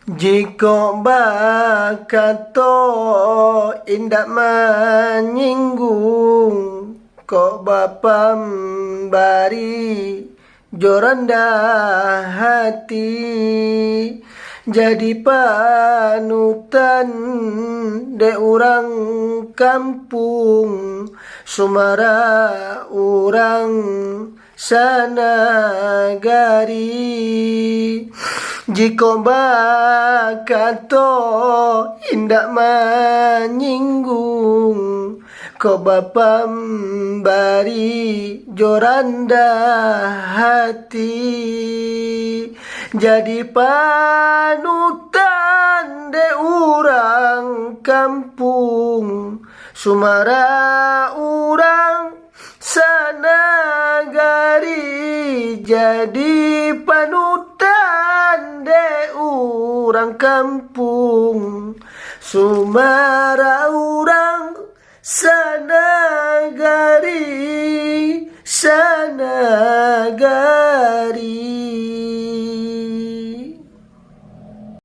Jika bakato indak menyinggung, kok bapam bari joranda hati, jadi panutan de orang kampung, sumara orang sanagari. Jika bakato indak menyinggung, kau bapam bari joranda hati, jadi panutan de orang kampung, sumara orang sanagari, jadi panutan de orang kampung, sumara orang sanagari.